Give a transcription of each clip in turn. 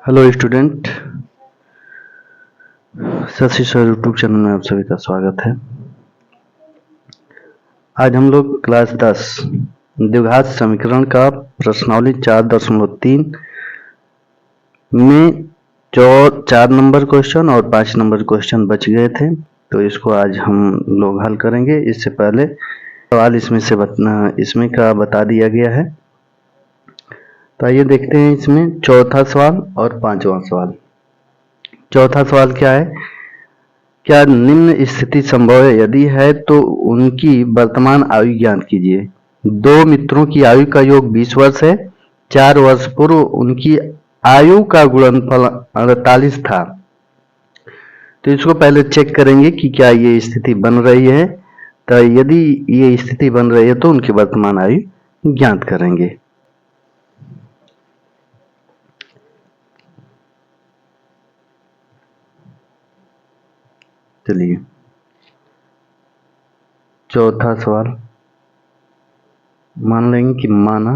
Hello student, Shashi sir YouTube channel में आप सभी का स्वागत है। आज हम लोग क्लास 10 द्विघात समीकरण का प्रश्नावली 4.3 में 4 नंबर क्वेश्चन और 5 नंबर क्वेश्चन बच गए थे, तो इसको आज हम लोग हल करेंगे। इससे पहले सवाल इसमें का बता दिया गया है, तो आइए देखते हैं इसमें चौथा सवाल और 5वां सवाल। चौथा सवाल क्या है? क्या निम्न स्थिति संभव है? यदि है तो उनकी वर्तमान आयु ज्ञात कीजिए। दो मित्रों की आयु का योग 20 वर्ष है। 4 वर्ष पूर्व उनकी आयु का गुणनफल 48 था। तो इसको पहले चेक करेंगे कि क्या ये स्थिति बन रही है। तो यदि ये स्थिति बन रही है तो उनकी वर्तमान आयु ज्ञात करेंगे। चलिए, चौथा सवाल मान लेंगे कि माना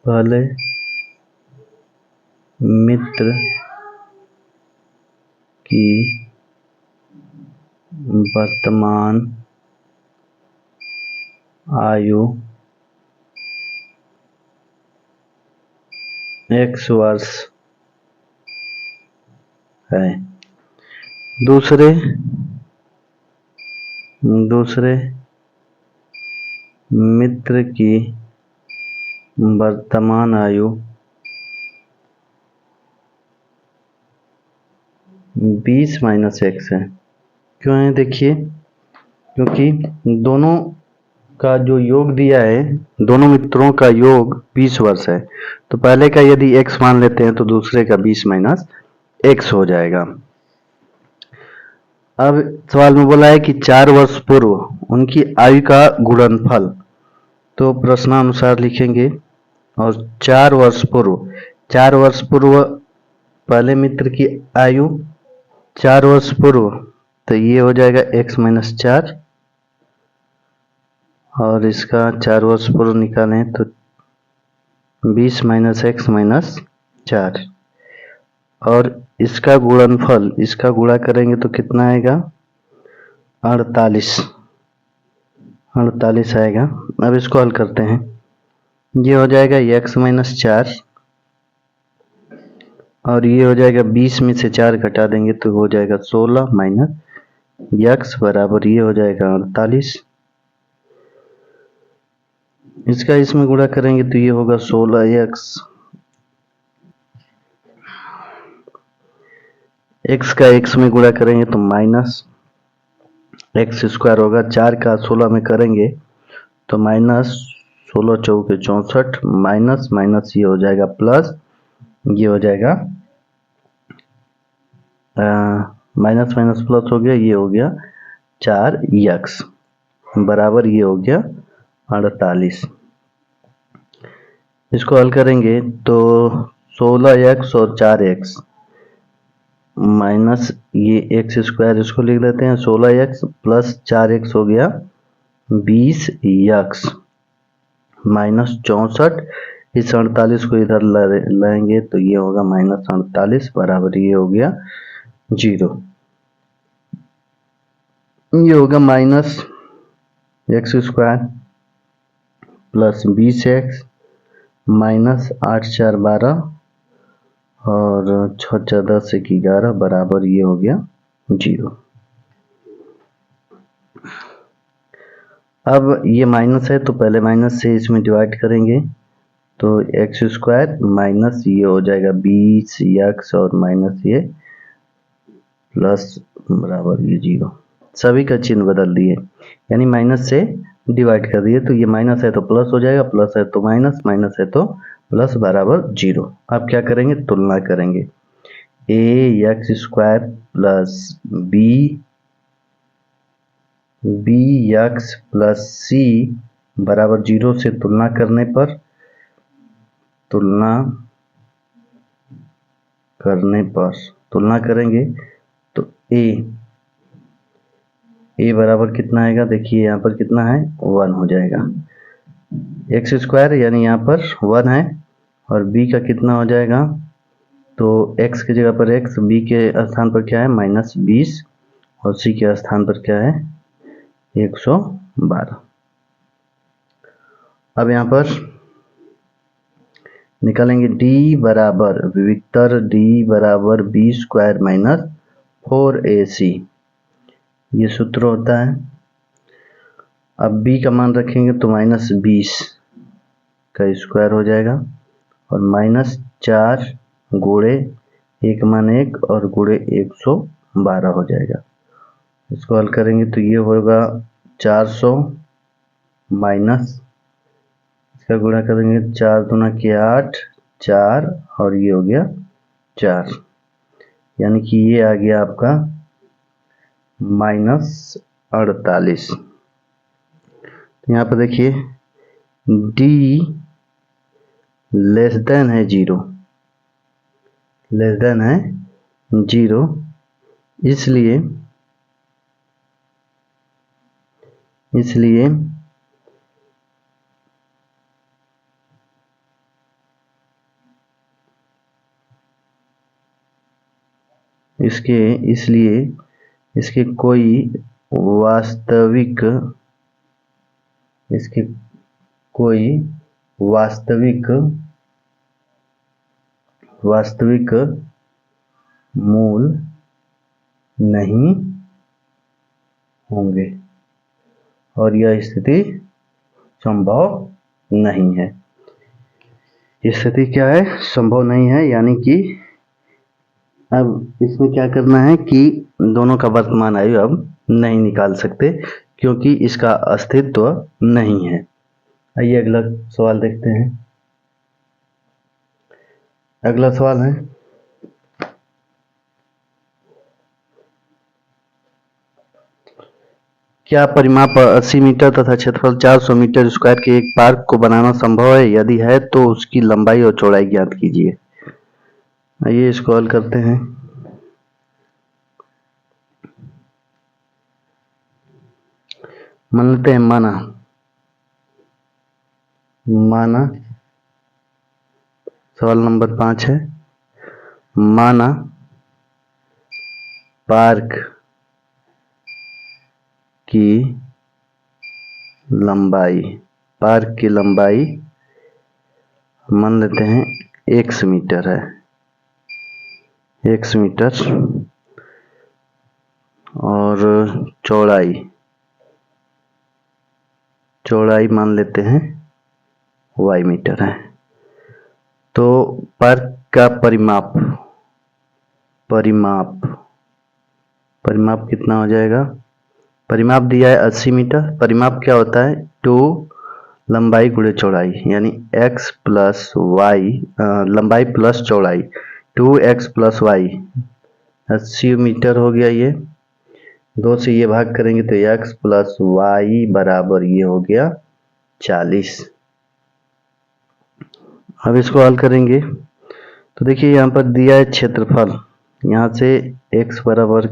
पहले मित्र की वर्तमान आयु x वर्ष है। दूसरे मित्र की वर्तमान आयु 20 माइनस x है। क्यों है? देखिए, क्योंकि दोनों का जो योग दिया है, दोनों मित्रों का योग 20 वर्ष है, तो पहले का यदि x मान लेते हैं तो दूसरे का 20 माइनस x हो जाएगा। अब सवाल में बोला है कि 4 वर्ष पूर्व उनकी आयु का गुणनफल, तो प्रश्नानुसार लिखेंगे। और 4 वर्ष पूर्व पहले मित्र की आयु 4 वर्ष पूर्व, तो ये हो जाएगा x माइनस 4, और इसका 4 वर्ष पूर्व निकालें तो 20 माइनस x माइनस 4, और इसका गुणनफल, इसका गुणा करेंगे तो कितना आएगा? 48 आएगा। अब इसको हल करते हैं। ये हो जाएगा x माइनस 4, और ये हो जाएगा 20 में से 4 घटा देंगे तो हो जाएगा 16 माइनस x बराबर ये हो जाएगा 48। इसका इसमें गुणा करेंगे तो ये होगा 16x, x का x में गुणा करेंगे तो माइनस x स्क्वायर होगा। 4 का 16 में करेंगे तो माइनस 16 चौके 64, माइनस माइनस ये हो जाएगा प्लस, ये हो जाएगा माइनस माइनस प्लस हो गया, ये हो गया 4x बराबर ये हो गया 48। इसको हल करेंगे तो 16x और 4x माइनस ये x स्क्वायर, इसको लिख लेते हैं 16x प्लस 4x हो गया 20x माइनस 64। इस 48 को इधर लाएंगे तो ये होगा माइनस 48 बराबर ये हो गया 0। ये होगा minus x square plus 20x minus 8 4 12 और 6 4 10 1 11 बराबर ये हो गया 0। अब ये माइनस है तो पहले माइनस से इसमें डिवाइड करेंगे तो एक्स स्क्वायर माइनस ये हो जाएगा 20x और माइनस ये प्लस बराबर ये 0। सभी का चिन्ह बदल दिए, यानी माइनस से डिवाइड कर दिए, तो ये माइनस है तो प्लस हो जाएगा, प्लस है तो माइनस, माइनस है तो प्लस बराबर 0। अब क्या करेंगे? तुलना करेंगे। X square plus B X plus C बराबर 0 से तुलना करेंगे तो ए बराबर कितना आएगा, देखिए यहाँ पर कितना है 1 हो जाएगा। एक्स स्क्वायर यानी यहाँ पर 1 है और बी का कितना हो जाएगा, तो x की जगह पर x, b के स्थान पर क्या है -20 और c के स्थान पर क्या है 112। अब यहाँ पर निकालेंगे d बराबर विविक्तर d बराबर b स्क्वायर माइनस 4ac, ये सूत्र होता है। अब b का मान रखेंगे तो -20 का स्क्वायर हो जाएगा और -4 गुणे 1 मान 1 और गुणे 112 हो जाएगा। इसको हल करेंगे तो ये होगा 400 माइनस, इसका गुणा करेंगे 4 दूना के 8, 4 और ये हो गया 4, यानी कि ये आ गया आपका -48। यहाँ पर देखिए d लेस देन है 0, लेस देन है 0, इसलिए इसके कोई वास्तविक मूल नहीं होंगे और यह स्थिति संभव नहीं है। स्थिति क्या है, संभव नहीं है, यानी कि अब इसमें क्या करना है कि दोनों का वर्तमान आयु अब नहीं निकाल सकते क्योंकि इसका अस्तित्व नहीं है। आइए अगला सवाल देखते हैं। अगला सवाल है, क्या परिमाप 80 मीटर तथा क्षेत्रफल 400 मीटर स्क्वायर के एक पार्क को बनाना संभव है? यदि है तो उसकी लंबाई और चौड़ाई ज्ञात कीजिए। आइए इसको हल करते हैं। मान लेते हैं माना सवाल नंबर 5 है, माना पार्क की लंबाई मान लेते हैं x मीटर है, x मीटर, और चौड़ाई मान लेते हैं y मीटर है। तो पार्क का परिमाप कितना हो जाएगा, परिमाप दिया है 80 मीटर, परिमाप क्या होता है 2 लंबाई गुणे चौड़ाई, यानी x प्लस वाई, लंबाई प्लस चौड़ाई 2x प्लस वाई, 80 मीटर हो गया। ये 2 से ये भाग करेंगे तो x प्लस वाई बराबर ये हो गया 40। अब इसको हल करेंगे तो देखिए यहाँ पर दिया है क्षेत्रफल, यहाँ से x बराबर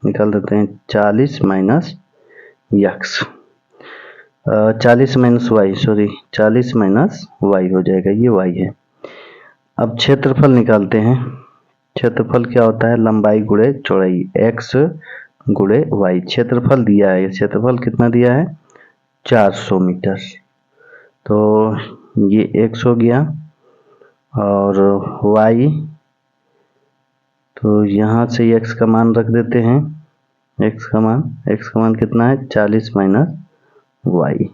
निकाल देते हैं 40 माइनस x, 40 माइनस वाई हो जाएगा, ये y है। अब क्षेत्रफल निकालते हैं। क्षेत्रफल क्या होता है, लंबाई गुणे चौड़ाई, x गुणे y। क्षेत्रफल दिया है, क्षेत्रफल कितना दिया है 400 मीटर, तो ये x हो गया और y, तो यहाँ से x का मान रख देते हैं। x का मान कितना है 40 माइनस y,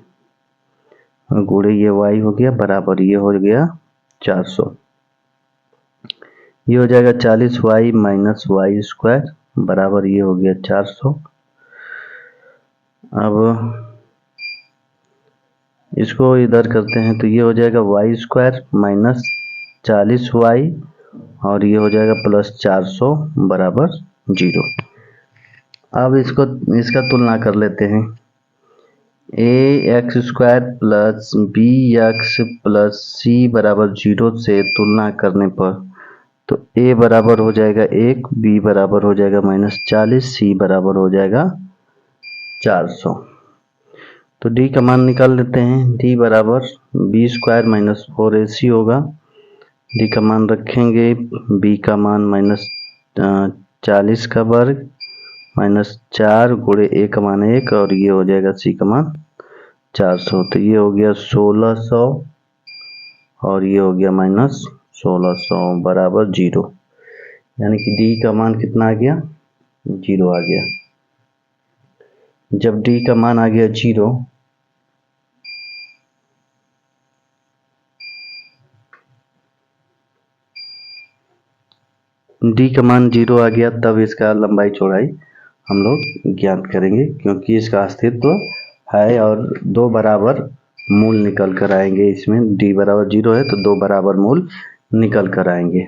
गुणे ये y हो गया बराबर ये हो गया 400, ये हो जाएगा 40y माइनस वाई स्क्वायर बराबर ये हो गया 400। अब इसको इधर करते हैं तो ये हो जाएगा वाई स्क्वायर माइनस 40y और ये हो जाएगा प्लस 400 बराबर 0। अब इसका तुलना कर लेते हैं, ax square plus bx plus c बराबर 0 से तुलना करने पर तो a बराबर हो जाएगा 1, b बराबर हो जाएगा -40, c बराबर हो जाएगा 400। तो डी का मान निकाल लेते हैं। डी बराबर बी स्क्वायर माइनस 4ac होगा। डी का मान रखेंगे, बी का मान माइनस 40 का वर्ग माइनस 4 गुणे ए का मान 1 और ये हो जाएगा सी का मान 400। तो ये हो गया 1600 और ये हो गया माइनस 1600 बराबर 0। यानी कि डी का मान कितना आ गया, 0 आ गया। जब डी का मान आ गया 0, डी का मान 0 आ गया, तब इसका लंबाई चौड़ाई हम लोग ज्ञात करेंगे, क्योंकि इसका अस्तित्व है और 2 बराबर मूल निकल कर आएंगे। इसमें डी बराबर 0 है तो 2 बराबर मूल निकल कर आएंगे।